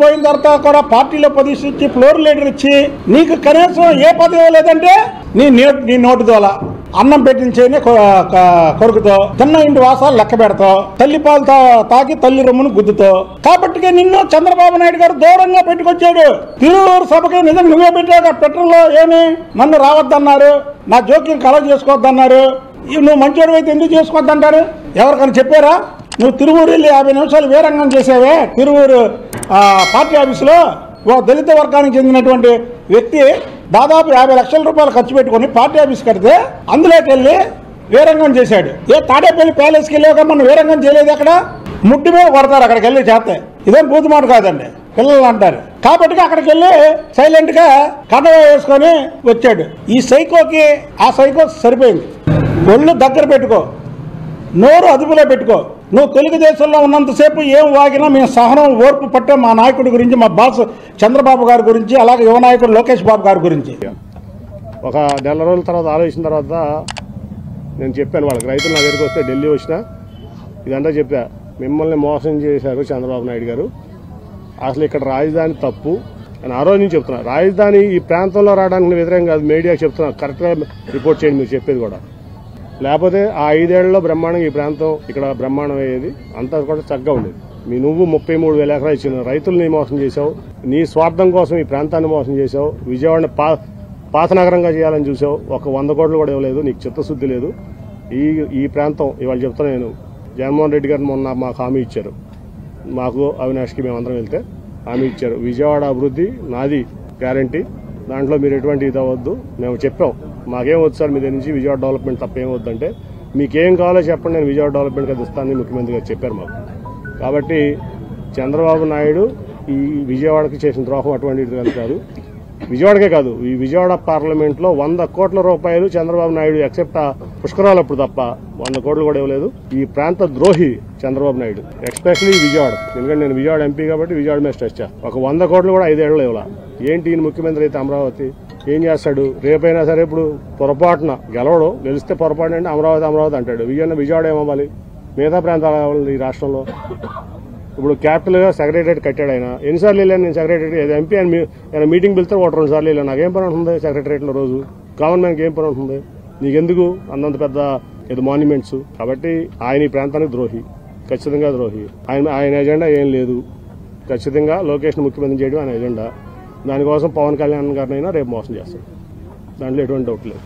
పోయిన తర్వాత కూడా పార్టీలో పొజిషన్ ఇచ్చి ఫ్లోర్ లీడర్ ఇచ్చి నీకు కనీసం ఏ పదవి లేదంటే నీ నోటు దోల అన్నం పెట్టించేనే కొరుకుతో తిన్న ఇంటి వాసాలు లెక్క పెడతావు, తల్లి పాలు తాకి తల్లి రొమ్మును గుద్దుతో. కాబట్టి నిన్ను చంద్రబాబు నాయుడు గారు దూరంగా పెట్టుకొచ్చాడు. తిరువూరు సభకి నిజం నువ్వే పెట్టాక పెట్టడంలో ఏమి నన్ను రావద్దన్నారు, నా జోక్యం కలవ చేసుకోవద్దన్నారు. నువ్వు మంచోడు అయితే ఎందుకు చేసుకోవద్దంటారు? ఎవరికైనా చెప్పారా? నువ్వు తిరువూరు వెళ్ళి 50 నిమిషాలు వీరంగం చేసావే తిరువూరు పార్టీ ఆఫీసులో. ఓ దళిత వర్గానికి చెందినటువంటి వ్యక్తి దాదాపు 50 లక్షల రూపాయలు ఖర్చు పెట్టుకుని పార్టీ ఆఫీస్ కడితే అందులోకి వెళ్ళి వీరంగం చేశాడు. తాడేపల్లి ప్యాలెస్కి వెళ్ళాక మనం వీరంగం చేయలేదు. అక్కడ ముట్టి మీద కొడతారు అక్కడికి వెళ్ళి చేస్తే. ఇదేం బూతుమాట కాదండి, పిల్లలు అంటారు. కాబట్టి అక్కడికి వెళ్ళి సైలెంట్ గా కథ వేసుకొని వచ్చాడు. ఈ సైకోకి ఆ సైకో సరిపోయింది. ఒళ్ళు దగ్గర పెట్టుకో, నోరు అదుపులో పెట్టుకో. నువ్వు తెలుగుదేశంలో ఉన్నంతసేపు ఏం వాగినా మేము సహనం ఓర్పు పట్టే మా నాయకుడి గురించి, మా బాస్ చంద్రబాబు గారి గురించి, అలాగే యువ నాయకుడు లోకేష్ బాబు గారి గురించి. ఒక నెల రోజుల తర్వాత ఆలోచించిన తర్వాత నేను చెప్పాను వాళ్ళకి, రైతులు నా దగ్గరికి వస్తే ఢిల్లీ వచ్చినా ఇదంతా చెప్పా, మిమ్మల్ని మోసం చేశారు చంద్రబాబు నాయుడు గారు, అసలు ఇక్కడ రాజధాని తప్పు అని ఆ రోజు నుంచి చెప్తున్నా. రాజధాని ఈ ప్రాంతంలో రావడానికి వ్యతిరేకం కాదు, మీడియాకి చెప్తున్నా, కరెక్ట్గా రిపోర్ట్ చేయండి మీరు చెప్పేది కూడా. లేకపోతే ఆ 5 ఏళ్లలో బ్రహ్మాండంగా ఈ ప్రాంతం ఇక్కడ బ్రహ్మాండం అయ్యేది, అంతా కూడా చక్కగా ఉండేది. నువ్వు 33,000 ఎకరాలు ఇచ్చిన రైతుల్ని మోసం చేశావు, నీ స్వార్థం కోసం ఈ ప్రాంతాన్ని మోసం చేశావు, విజయవాడని పాత నగరంగా చేయాలని చూసావు, ఒక 100 కోట్లు కూడా ఇవ్వలేదు, నీకు చిత్తశుద్ధి లేదు. ఈ ప్రాంతం ఇవాళ చెప్తున్నా నేను, జగన్మోహన్ రెడ్డి గారు మొన్న మాకు హామీ ఇచ్చారు, మాకు అవినాష్కి మేమందరం వెళ్తే హామీ ఇచ్చారు, విజయవాడ అభివృద్ధి నాది గ్యారంటీ, దాంట్లో మీరు ఎటువంటి ఇది అవ్వద్దు. మేము చెప్పాం, మాకేం వద్దు సార్ మీ దగ్గర నుంచి విజయవాడ డెవలప్మెంట్ తప్ప ఏం వద్దంటే, మీకేం కావాలో చెప్పండి నేను విజయవాడ డెవలప్మెంట్ అది ఇస్తానని ముఖ్యమంత్రి గారు చెప్పారు మాకు. కాబట్టి చంద్రబాబు నాయుడు ఈ విజయవాడకి చేసిన ద్రోహం అటువంటిది కాదు, విజయవాడకే కాదు, ఈ విజయవాడ పార్లమెంట్లో 100 కోట్ల రూపాయలు చంద్రబాబు నాయుడు ఎక్సెప్ట్ పుష్కరాలప్పుడు తప్ప 100 కోట్లు కూడా ఇవ్వలేదు. ఈ ప్రాంత ద్రోహి చంద్రబాబు నాయుడు, ఎస్పెషల్లీ విజయవాడ. ఎందుకంటే నేను విజయవాడ ఎంపీ కాబట్టి విజయవాడ మీద స్ట్రెస్ చేస్తాను. ఒక 100 కోట్లు కూడా 5 ఏళ్ళు ఇవ్వాల. ఏంటి ఈయన ముఖ్యమంత్రి అయితే అమరావతి ఏం చేస్తాడు? రేపైనా సరే ఇప్పుడు పొరపాటున గెలవడు, గెలిస్తే పొరపాటు అంటే అమరావతి అంటాడు. విజయవాడ ఏమవ్వాలి? మిగతా ప్రాంతాలు ఈ రాష్ట్రంలో ఇప్పుడు క్యాపిటల్ గా సెక్రటరేట్ కట్టాడు ఆయన. ఎన్నిసార్లు వెళ్ళాను నేను సెక్రటరేట్? ఎంపీ ఆయన మీటింగ్ పిలిస్తే 1-2 సార్లు వెళ్ళాను. నాకేం పని ఉంటుంది సెక్రటరేట్ లో? రోజు కామన్ మ్యాన్కి ఏం పని ఉంటుంది? నీకెందుకు అంతంత పెద్ద ఏదో మాన్యుమెంట్స్? కాబట్టి ఆయన ఈ ప్రాంతానికి ద్రోహి, ఖచ్చితంగా ద్రోహి. ఆయన ఎజెండా ఏం లేదు, ఖచ్చితంగా లోకేష్ ముఖ్యమంత్రి చేయడం ఆయన ఎజెండా. దానికోసం పవన్ కళ్యాణ్ గారినైనా రేపు మోసం చేస్తాడు, దాంట్లో ఎటువంటి డౌట్ లేదు.